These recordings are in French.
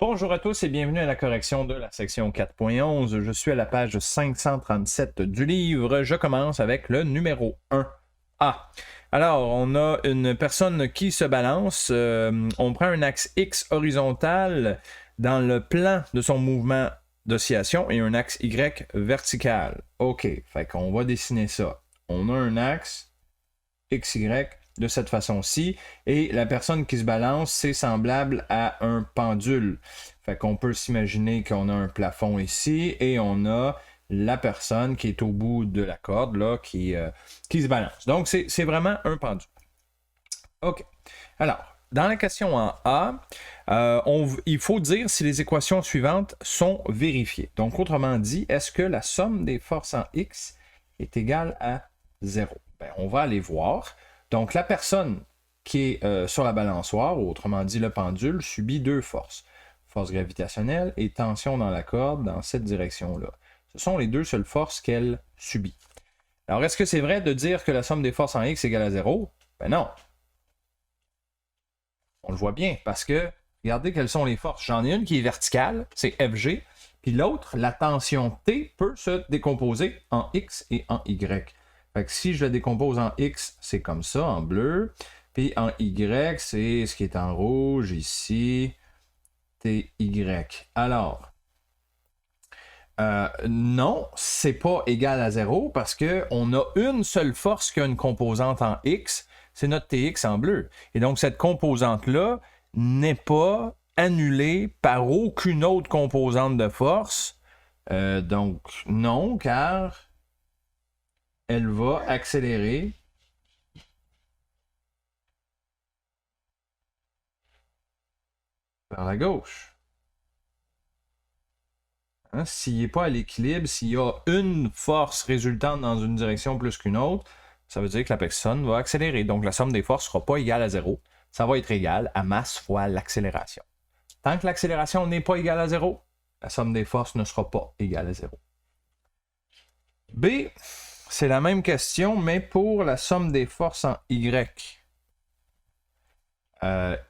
Bonjour à tous et bienvenue à la correction de la section 4.11. Je suis à la page 537 du livre. Je commence avec le numéro 1A. Alors, on a une personne qui se balance. On prend un axe X horizontal dans le plan de son mouvement d'oscillation et un axe Y vertical. OK, fait qu'on va dessiner ça. On a un axe XY de cette façon-ci, et la personne qui se balance, c'est semblable à un pendule. Fait qu'on peut s'imaginer qu'on a un plafond ici, et on a la personne qui est au bout de la corde, là, qui se balance. Donc, c'est vraiment un pendule. OK. Alors, dans la question en A, il faut dire si les équations suivantes sont vérifiées. Donc, autrement dit, est-ce que la somme des forces en X est égale à 0? Ben, on va aller voir. Donc, la personne qui est sur la balançoire, ou autrement dit le pendule, subit deux forces. Force gravitationnelle et tension dans la corde dans cette direction-là. Ce sont les deux seules forces qu'elle subit. Alors, est-ce que c'est vrai de dire que la somme des forces en X est égale à 0? Ben non. On le voit bien, parce que, regardez quelles sont les forces. J'en ai une qui est verticale, c'est FG, puis l'autre, la tension T, peut se décomposer en X et en Y. Fait que si je le décompose en X, c'est comme ça, en bleu. Puis en Y, c'est ce qui est en rouge ici, TY. Alors, non, c'est pas égal à 0 parce qu'on a une seule force qui a une composante en X, c'est notre TX en bleu. Et donc, cette composante-là n'est pas annulée par aucune autre composante de force. Donc, non, car elle va accélérer vers la gauche. Hein? S'il n'est pas à l'équilibre, s'il y a une force résultante dans une direction plus qu'une autre, ça veut dire que la personne va accélérer. Donc la somme des forces ne sera pas égale à 0. Ça va être égal à masse fois l'accélération. Tant que l'accélération n'est pas égale à 0, la somme des forces ne sera pas égale à 0. B, c'est la même question, mais pour la somme des forces en Y.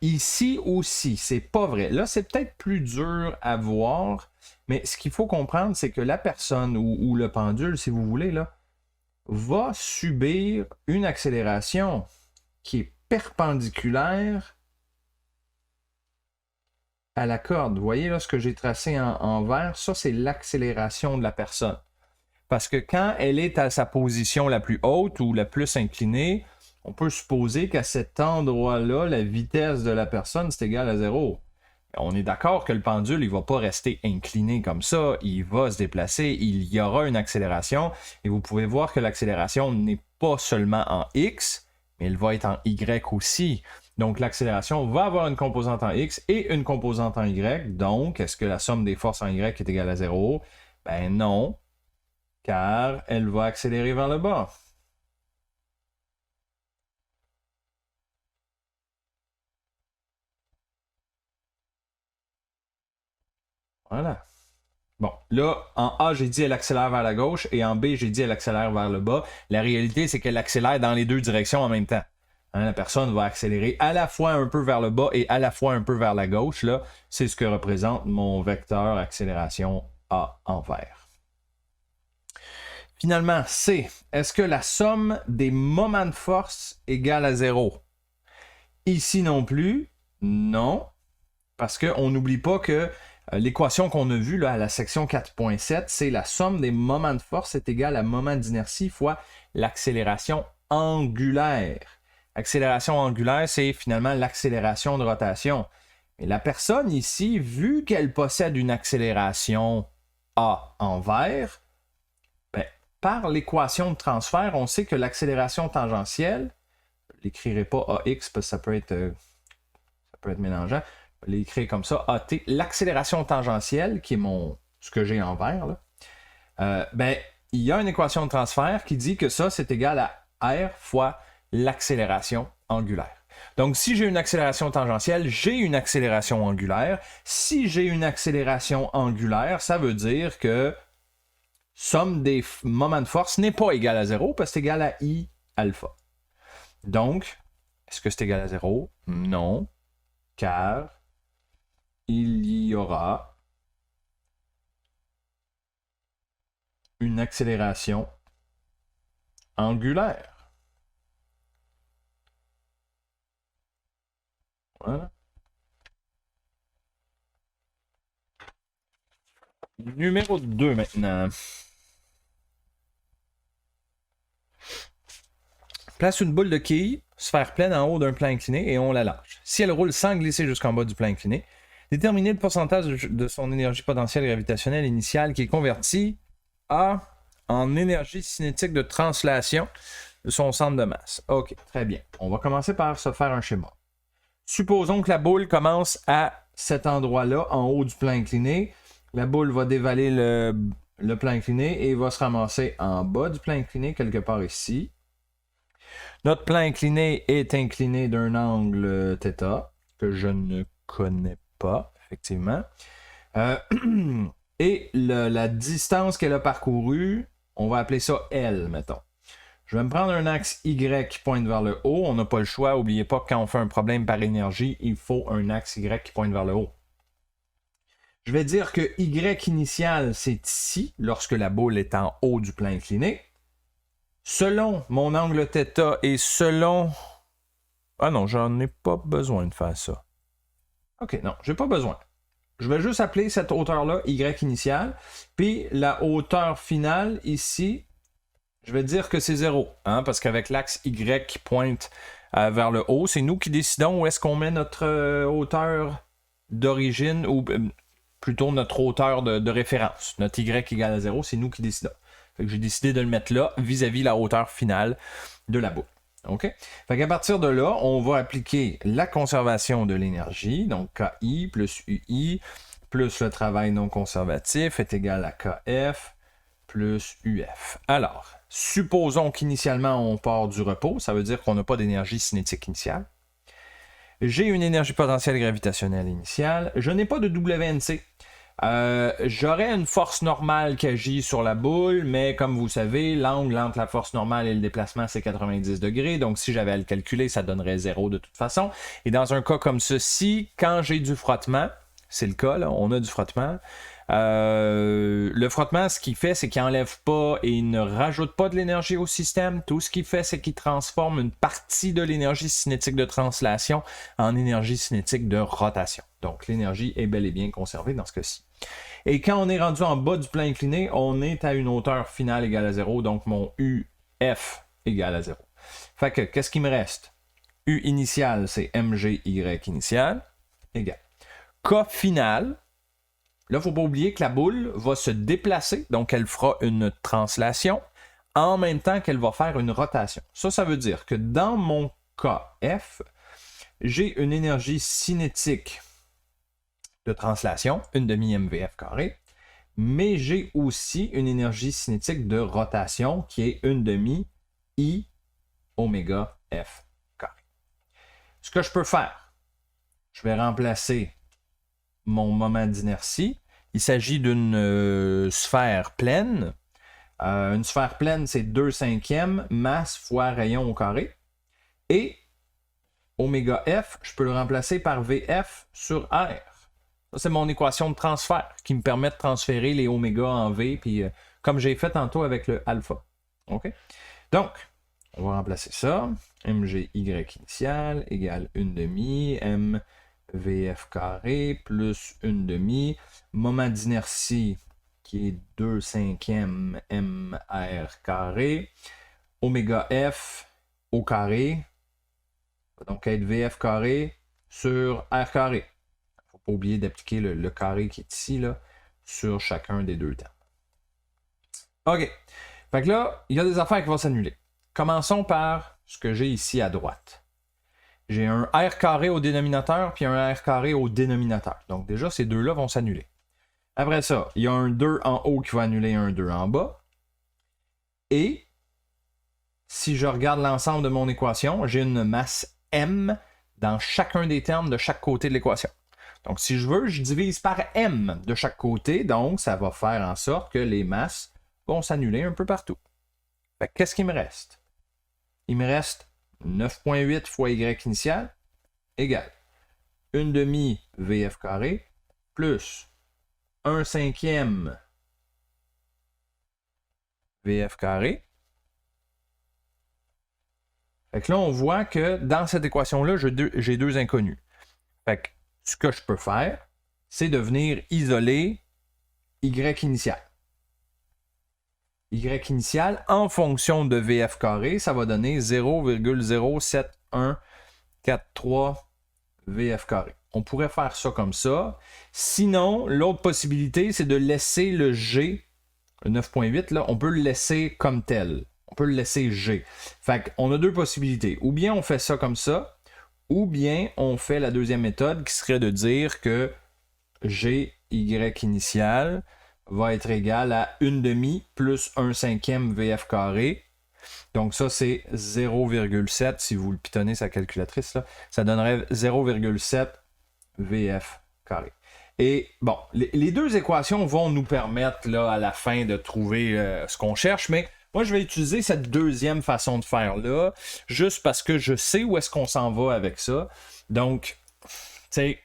Ici aussi, c'est pas vrai. Là, c'est peut-être plus dur à voir, mais ce qu'il faut comprendre, c'est que la personne ou le pendule, si vous voulez, là, va subir une accélération qui est perpendiculaire à la corde. Vous voyez là ce que j'ai tracé en vert? Ça, c'est l'accélération de la personne. Parce que quand elle est à sa position la plus haute ou la plus inclinée, on peut supposer qu'à cet endroit-là, la vitesse de la personne, c'est égal à 0. On est d'accord que le pendule, il ne va pas rester incliné comme ça, il va se déplacer, il y aura une accélération, et vous pouvez voir que l'accélération n'est pas seulement en X, mais elle va être en Y aussi. Donc l'accélération va avoir une composante en X et une composante en Y, donc est-ce que la somme des forces en Y est égale à 0? Ben non, car elle va accélérer vers le bas. Voilà. Bon, là, en A, j'ai dit elle accélère vers la gauche, et en B, j'ai dit elle accélère vers le bas. La réalité, c'est qu'elle accélère dans les deux directions en même temps. Hein, la personne va accélérer à la fois un peu vers le bas et à la fois un peu vers la gauche. Là, c'est ce que représente mon vecteur accélération A en vert. Finalement, C. Est-ce que la somme des moments de force égale à 0? Ici non plus, non. Parce qu'on n'oublie pas que l'équation qu'on a vue là, à la section 4.7, c'est la somme des moments de force est égale à moment d'inertie fois l'accélération angulaire. L'accélération angulaire, c'est finalement l'accélération de rotation. Et la personne ici, vu qu'elle possède une accélération A en vert, ben, par l'équation de transfert, on sait que l'accélération tangentielle, je ne l'écrirai pas AX parce que ça peut être mélangeant, l'écrire comme ça, AT, l'accélération tangentielle, qui est ce que j'ai en vert, là, ben, il y a une équation de transfert qui dit que ça, c'est égal à R fois l'accélération angulaire. Donc, si j'ai une accélération tangentielle, j'ai une accélération angulaire. Si j'ai une accélération angulaire, ça veut dire que somme des moments de force n'est pas égale à 0 parce que c'est égal à I alpha. Donc, est-ce que c'est égal à 0? Non, car il y aura une accélération angulaire. Voilà. Numéro 2 maintenant. Place une boule de quille, sphère pleine en haut d'un plan incliné et on la lâche. Si elle roule sans glisser jusqu'en bas du plan incliné, déterminez le pourcentage de son énergie potentielle gravitationnelle initiale qui est convertie en énergie cinétique de translation de son centre de masse. Ok, très bien. On va commencer par se faire un schéma. Supposons que la boule commence à cet endroit-là, en haut du plan incliné. La boule va dévaler le plan incliné et va se ramasser en bas du plan incliné, quelque part ici. Notre plan incliné est incliné d'un angle θ, que je ne connais pas, effectivement. Et la distance qu'elle a parcourue, on va appeler ça L, mettons. Je vais me prendre un axe Y qui pointe vers le haut. On n'a pas le choix. N'oubliez pas que quand on fait un problème par énergie, il faut un axe Y qui pointe vers le haut. Je vais dire que Y initial, c'est ici, lorsque la boule est en haut du plan incliné. Selon mon angle θ et selon... Ah non, j'en ai pas besoin de faire ça. Ok, non, j'ai pas besoin. Je vais juste appeler cette hauteur-là Y initiale. Puis la hauteur finale, ici, je vais dire que c'est 0. Hein, parce qu'avec l'axe Y qui pointe vers le haut, c'est nous qui décidons où est-ce qu'on met notre hauteur d'origine, ou plutôt notre hauteur de référence. Notre Y égale à 0, c'est nous qui décidons. Fait que j'ai décidé de le mettre là, vis-à-vis la hauteur finale de la boule. OK? Fait qu'à partir de là, on va appliquer la conservation de l'énergie, donc KI plus UI, plus le travail non conservatif est égal à KF plus UF. Alors, supposons qu'initialement on part du repos, ça veut dire qu'on n'a pas d'énergie cinétique initiale. J'ai une énergie potentielle gravitationnelle initiale. Je n'ai pas de WNC. J'aurais une force normale qui agit sur la boule, mais comme vous savez, l'angle entre la force normale et le déplacement, c'est 90 degrés. Donc, si j'avais à le calculer, ça donnerait 0 de toute façon. Et dans un cas comme ceci, quand j'ai du frottement, c'est le cas, là, on a du frottement. Le frottement, ce qu'il fait, c'est qu'il n'enlève pas et il ne rajoute pas de l'énergie au système. Tout ce qu'il fait, c'est qu'il transforme une partie de l'énergie cinétique de translation en énergie cinétique de rotation. Donc, l'énergie est bel et bien conservée dans ce cas-ci. Et quand on est rendu en bas du plan incliné, on est à une hauteur finale égale à 0, donc mon UF égale à 0. Fait que, qu'est-ce qui me reste? U initial, c'est MGY initial, égale. K final, là, il ne faut pas oublier que la boule va se déplacer, donc elle fera une translation, en même temps qu'elle va faire une rotation. Ça veut dire que dans mon KF, j'ai une énergie cinétique de translation, une demi MVF carré, mais j'ai aussi une énergie cinétique de rotation qui est une demi I oméga F carré. Ce que je peux faire, je vais remplacer mon moment d'inertie. Il s'agit d'une sphère pleine. Une sphère pleine, c'est 2/5 masse fois rayon au carré. Et oméga F, je peux le remplacer par VF sur R. Ça, c'est mon équation de transfert qui me permet de transférer les oméga en V, puis comme j'ai fait tantôt avec le alpha. OK? Donc, on va remplacer ça. MGY initial égale 1/2 MVF carré plus 1/2. Moment d'inertie qui est 2/5 MR carré. Oméga F au carré. Va donc être VF carré sur R carré. Faut pas oublier d'appliquer le carré qui est ici là, sur chacun des deux termes. OK. Fait que là, il y a des affaires qui vont s'annuler. Commençons par ce que j'ai ici à droite. J'ai un R carré au dénominateur puis un R carré au dénominateur. Donc déjà, ces deux-là vont s'annuler. Après ça, il y a un 2 en haut qui va annuler un 2 en bas. Et si je regarde l'ensemble de mon équation, j'ai une masse M dans chacun des termes de chaque côté de l'équation. Donc, si je veux, je divise par M de chaque côté. Donc, ça va faire en sorte que les masses vont s'annuler un peu partout. Fait que, qu'est-ce qu'il me reste? Il me reste 9,8 fois Y initial égale 1/2 VF carré plus 1/5 VF carré. Fait que là, on voit que dans cette équation-là, j'ai deux inconnus. Fait que ce que je peux faire, c'est de venir isoler Y initial. Y initial en fonction de VF carré, ça va donner 0,07143 VF carré. On pourrait faire ça comme ça. Sinon, l'autre possibilité, c'est de laisser le G, le 9.8, là, on peut le laisser comme tel. On peut le laisser G. Fait qu'on a deux possibilités. Ou bien on fait ça comme ça, ou bien on fait la deuxième méthode qui serait de dire que GY initial va être égal à 1/2 plus 1/5 VF carré. Donc ça, c'est 0,7. Si vous le pitonnez sa calculatrice, là, ça donnerait 0,7 VF carré. Et bon, les deux équations vont nous permettre là, à la fin de trouver ce qu'on cherche, mais moi, je vais utiliser cette deuxième façon de faire là, juste parce que je sais où est-ce qu'on s'en va avec ça. Donc, tu sais,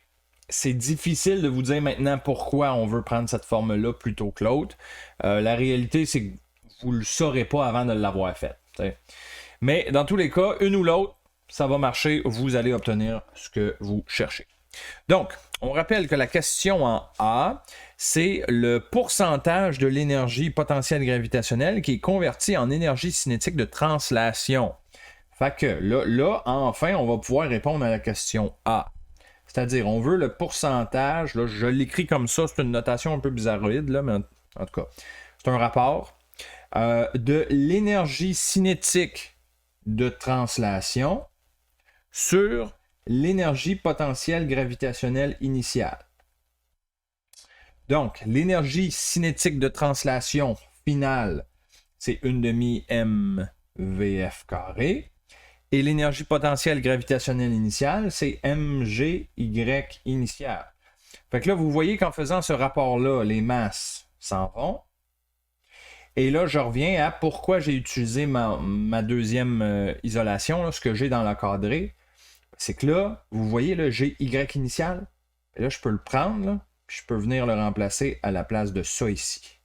c'est difficile de vous dire maintenant pourquoi on veut prendre cette forme-là plutôt que l'autre. La réalité, c'est que vous ne le saurez pas avant de l'avoir fait. T'sais. Mais dans tous les cas, une ou l'autre, ça va marcher. Vous allez obtenir ce que vous cherchez. Donc, on rappelle que la question en A, c'est le pourcentage de l'énergie potentielle gravitationnelle qui est convertie en énergie cinétique de translation. Fait que là, enfin, on va pouvoir répondre à la question A. C'est-à-dire, on veut le pourcentage, là, je l'écris comme ça, c'est une notation un peu bizarroïde, là, mais en tout cas, c'est un rapport de l'énergie cinétique de translation sur l'énergie potentielle gravitationnelle initiale. Donc, l'énergie cinétique de translation finale, c'est 1/2 mVF carré. Et l'énergie potentielle gravitationnelle initiale, c'est mgy initiale. Fait que là, vous voyez qu'en faisant ce rapport-là, les masses s'en vont. Et là, je reviens à pourquoi j'ai utilisé ma deuxième isolation, là, ce que j'ai dans l'encadré. C'est que là, vous voyez, là, j'ai Y initial. Et là, je peux le prendre, là, puis je peux venir le remplacer à la place de ça ici.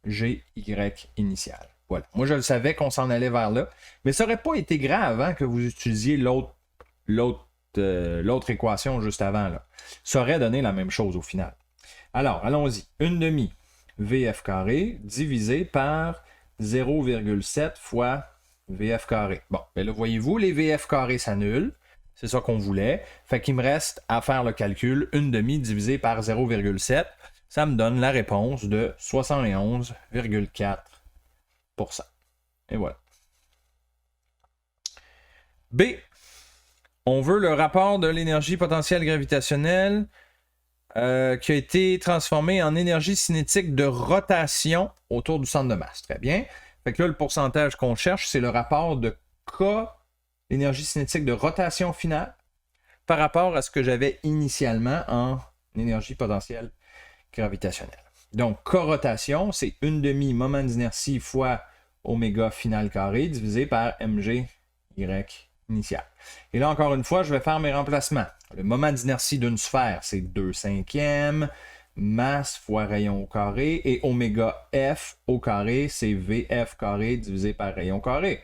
J'ai Y initial. Voilà. Moi, je le savais qu'on s'en allait vers là. Mais ça n'aurait pas été grave avant que vous utilisiez l'autre équation juste avant. Là. Ça aurait donné la même chose au final. Alors, allons-y. 1/2 VF carré divisé par 0,7 fois VF carré. Bon, ben là, voyez-vous, les VF carré s'annulent. C'est ça qu'on voulait. Fait qu'il me reste à faire le calcul 1/2 divisé par 0,7. Ça me donne la réponse de 71,4%. Et voilà. B. On veut le rapport de l'énergie potentielle gravitationnelle qui a été transformé en énergie cinétique de rotation autour du centre de masse. Très bien. Fait que là, le pourcentage qu'on cherche, c'est le rapport de K, l'énergie cinétique de rotation finale, par rapport à ce que j'avais initialement en énergie potentielle gravitationnelle. Donc, K-rotation, c'est 1/2 moment d'inertie fois oméga final carré divisé par mg y initial. Et là, encore une fois, je vais faire mes remplacements. Le moment d'inertie d'une sphère, c'est 2/5, masse fois rayon au carré, et oméga f au carré, c'est vf carré divisé par rayon carré,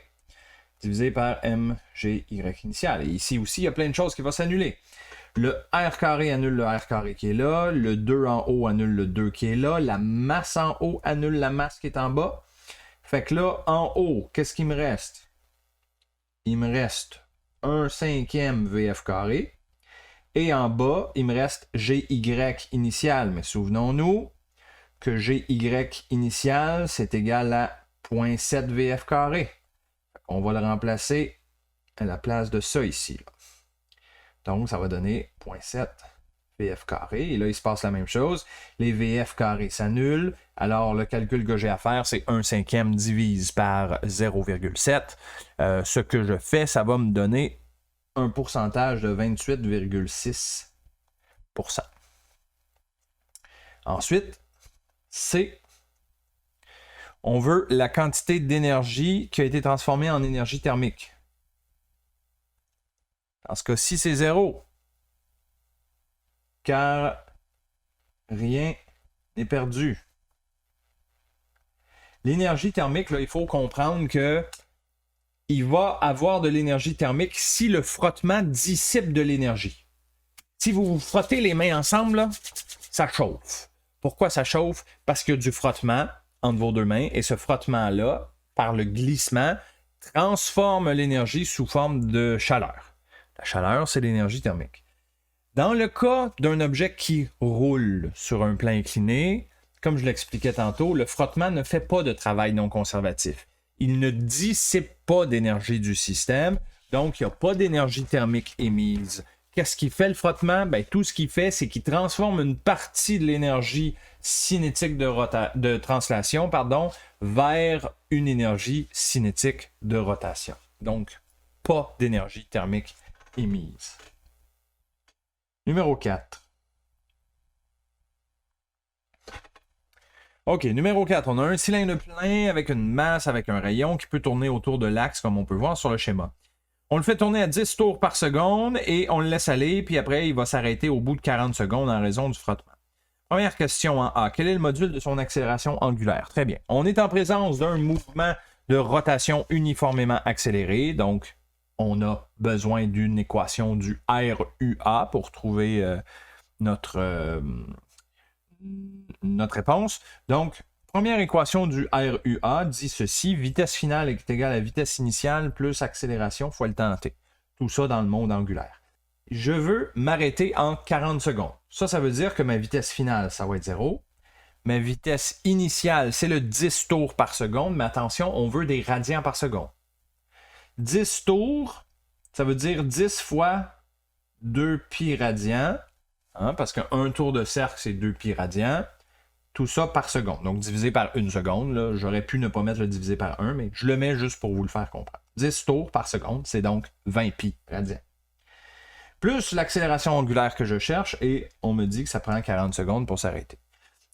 divisé par mgy initial. Et ici aussi, il y a plein de choses qui vont s'annuler. Le R carré annule le R carré qui est là, le 2 en haut annule le 2 qui est là, la masse en haut annule la masse qui est en bas. Fait que là, en haut, qu'est-ce qu'il me reste? Il me reste 1/5 VF carré. Et en bas, il me reste GY initial. Mais souvenons-nous que GY initial, c'est égal à 0,7 VF carré. On va le remplacer à la place de ça ici. Là. Donc, ça va donner 0,7 VF carré. Et là, il se passe la même chose. Les VF carrés s'annulent. Alors, le calcul que j'ai à faire, c'est 1/5 divise par 0,7. Ce que je fais, ça va me donner un pourcentage de 28,6%. Ensuite, C. On veut la quantité d'énergie qui a été transformée en énergie thermique. Dans ce cas-ci, c'est 0. Car Rien n'est perdu. L'énergie thermique, là, il faut comprendre que il va avoir de l'énergie thermique si le frottement dissipe de l'énergie. Si vous vous frottez les mains ensemble, là, ça chauffe. Pourquoi ça chauffe? Parce qu'il y a du frottement entre vos deux mains et ce frottement-là, par le glissement, transforme l'énergie sous forme de chaleur. La chaleur, c'est l'énergie thermique. Dans le cas d'un objet qui roule sur un plan incliné, comme je l'expliquais tantôt, le frottement ne fait pas de travail non conservatif. Il ne dissipe pas d'énergie du système, donc il n'y a pas d'énergie thermique émise. Qu'est-ce qui fait le frottement? Ben, tout ce qu'il fait, c'est qu'il transforme une partie de l'énergie cinétique de translation vers une énergie cinétique de rotation. Donc, pas d'énergie thermique émise. Numéro 4. OK, numéro 4, on a un cylindre plein avec une masse, avec un rayon qui peut tourner autour de l'axe, comme on peut voir sur le schéma. On le fait tourner à 10 tours par seconde et on le laisse aller, puis après, il va s'arrêter au bout de 40 secondes en raison du frottement. Première question en A. Quel est le module de son accélération angulaire? Très bien. On est en présence d'un mouvement de rotation uniformément accéléré, donc on a besoin d'une équation du RUA pour trouver notre réponse. Donc, première équation du RUA dit ceci: vitesse finale est égale à vitesse initiale plus accélération fois le temps t. Tout ça dans le monde angulaire. Je veux m'arrêter en 40 secondes. Ça veut dire que ma vitesse finale, ça va être 0. Ma vitesse initiale, c'est le 10 tours par seconde, mais attention, on veut des radians par seconde. 10 tours, ça veut dire 10 fois 2 pi radians, parce qu'un tour de cercle, c'est 2 pi radians. Tout ça par seconde. Donc, divisé par une seconde. Là, j'aurais pu ne pas mettre le divisé par 1, mais je le mets juste pour vous le faire comprendre. 10 tours par seconde, c'est donc 20 pi radians. Plus l'accélération angulaire que je cherche, et on me dit que ça prend 40 secondes pour s'arrêter.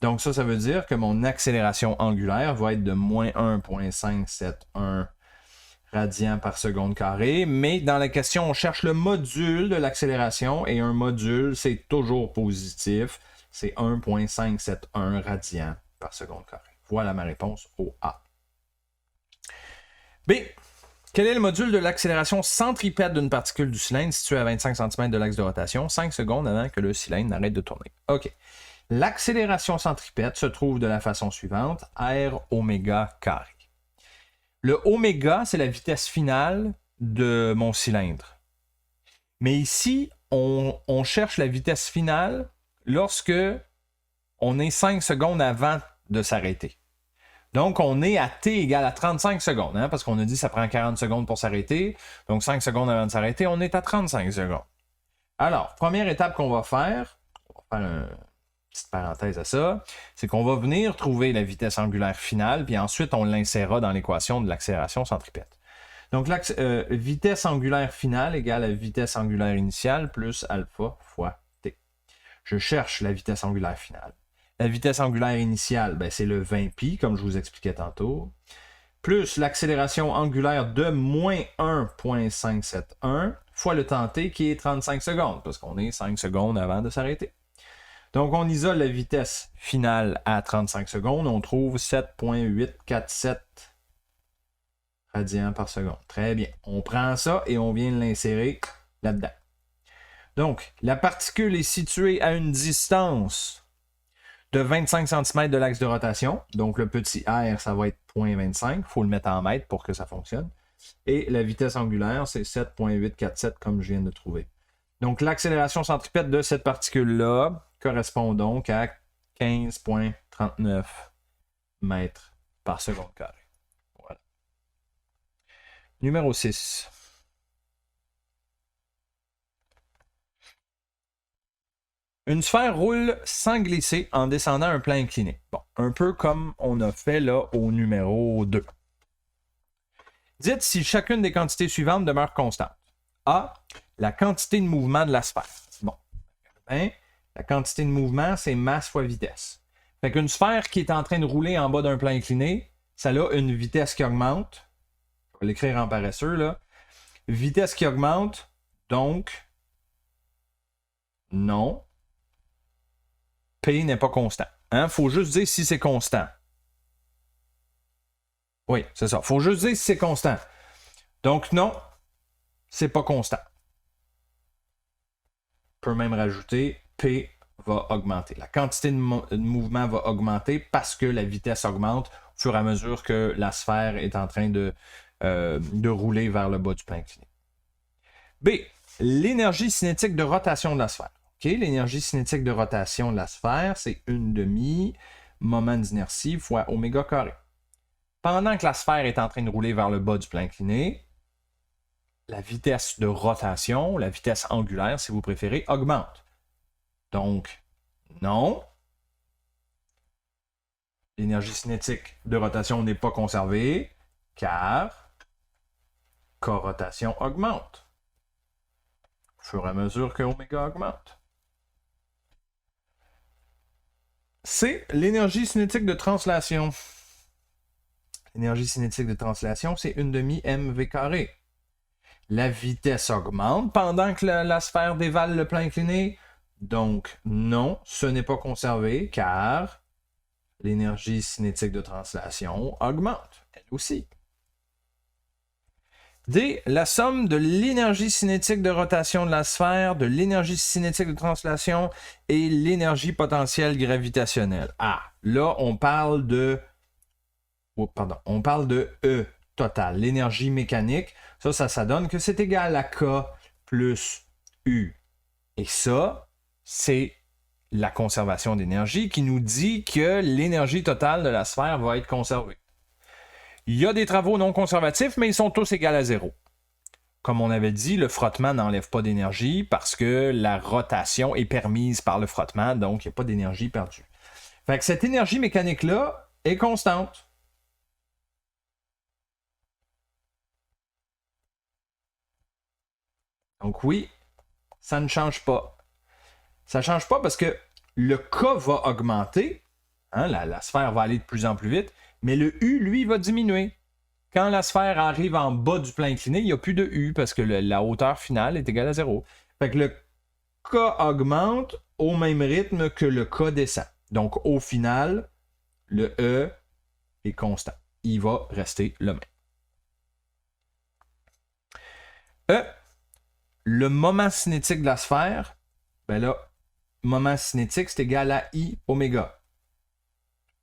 Donc, ça veut dire que mon accélération angulaire va être de moins 1,571 radians par seconde carré, mais dans la question, on cherche le module de l'accélération, et un module, c'est toujours positif. C'est 1,571 radians par seconde carré. Voilà ma réponse au A. B. Quel est le module de l'accélération centripète d'une particule du cylindre située à 25 cm de l'axe de rotation, 5 secondes avant que le cylindre n'arrête de tourner? OK. L'accélération centripète se trouve de la façon suivante, R oméga carré. Le oméga, c'est la vitesse finale de mon cylindre. Mais ici, on cherche la vitesse finale lorsque on est 5 secondes avant de s'arrêter. Donc, on est à t égale à 35 secondes, parce qu'on a dit que ça prend 40 secondes pour s'arrêter. Donc, 5 secondes avant de s'arrêter, on est à 35 secondes. Alors, première étape qu'on va faire, on va faire une petite parenthèse à ça, c'est qu'on va venir trouver la vitesse angulaire finale, puis ensuite, on l'insérera dans l'équation de l'accélération centripète. Donc, vitesse angulaire finale égale à vitesse angulaire initiale plus alpha fois t. Je cherche la vitesse angulaire finale. La vitesse angulaire initiale, c'est le 20 pi, comme je vous expliquais tantôt, plus l'accélération angulaire de moins 1,571 fois le temps t qui est 35 secondes, parce qu'on est 5 secondes avant de s'arrêter. Donc, on isole la vitesse finale à 35 secondes, on trouve 7,847 radians par seconde. Très bien. On prend ça et on vient l'insérer là-dedans. Donc, la particule est située à une distance de 25 cm de l'axe de rotation. Donc, le petit r, ça va être 0,25. Il faut le mettre en mètres pour que ça fonctionne. Et la vitesse angulaire, c'est 7,847 comme je viens de trouver. Donc, l'accélération centripète de cette particule-là correspond donc à 15,39 mètres par seconde carré. Voilà. Numéro 6. Une sphère roule sans glisser en descendant un plan incliné. Bon, un peu comme on a fait là au numéro 2. Dites si chacune des quantités suivantes demeure constante. A, la quantité de mouvement de la sphère. Bon, la quantité de mouvement, c'est masse fois vitesse. Fait qu'une sphère qui est en train de rouler en bas d'un plan incliné, ça a une vitesse qui augmente. Je vais l'écrire en paresseux, là. Vitesse qui augmente, donc, non. P P n'est pas constant. Il faut juste dire si c'est constant. Oui, c'est ça. Il faut juste dire si c'est constant. Donc non, c'est pas constant. On peut même rajouter P va augmenter. La quantité de mouvement va augmenter parce que la vitesse augmente au fur et à mesure que la sphère est en train de rouler vers le bas du plan incliné. B. L'énergie cinétique de rotation de la sphère. Okay? L'énergie cinétique de rotation de la sphère, c'est 1/2 moment d'inertie fois oméga carré. Pendant que la sphère est en train de rouler vers le bas du plan incliné, la vitesse de rotation, la vitesse angulaire, si vous préférez, augmente. Donc, non. L'énergie cinétique de rotation n'est pas conservée, car corotation augmente au fur et à mesure que oméga augmente. C'est l'énergie cinétique de translation. L'énergie cinétique de translation, c'est 1/2 mv carré. La vitesse augmente pendant que la sphère dévale le plan incliné. Donc, non, ce n'est pas conservé, car l'énergie cinétique de translation augmente, elle aussi. D. La somme de l'énergie cinétique de rotation de la sphère, de l'énergie cinétique de translation et l'énergie potentielle gravitationnelle. Ah, là, on parle de E total, l'énergie mécanique. Ça donne que c'est égal à K plus U. Et ça, c'est la conservation d'énergie qui nous dit que l'énergie totale de la sphère va être conservée. Il y a des travaux non conservatifs, mais ils sont tous égaux à 0. Comme on avait dit, le frottement n'enlève pas d'énergie parce que la rotation est permise par le frottement, donc il n'y a pas d'énergie perdue. Fait que cette énergie mécanique-là est constante. Donc oui, ça ne change pas. Ça ne change pas parce que le K va augmenter, la sphère va aller de plus en plus vite, mais le U, lui, va diminuer. Quand la sphère arrive en bas du plan incliné, il n'y a plus de U parce que la hauteur finale est égale à 0. Fait que le K augmente au même rythme que le K descend. Donc au final, le E est constant. Il va rester le même. E. Le moment cinétique de la sphère, ben là, moment cinétique, c'est égal à I oméga.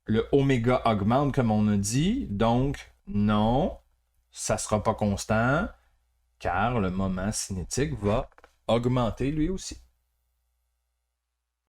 Le oméga augmente, comme on a dit, donc non, ça ne sera pas constant, car le moment cinétique va augmenter lui aussi.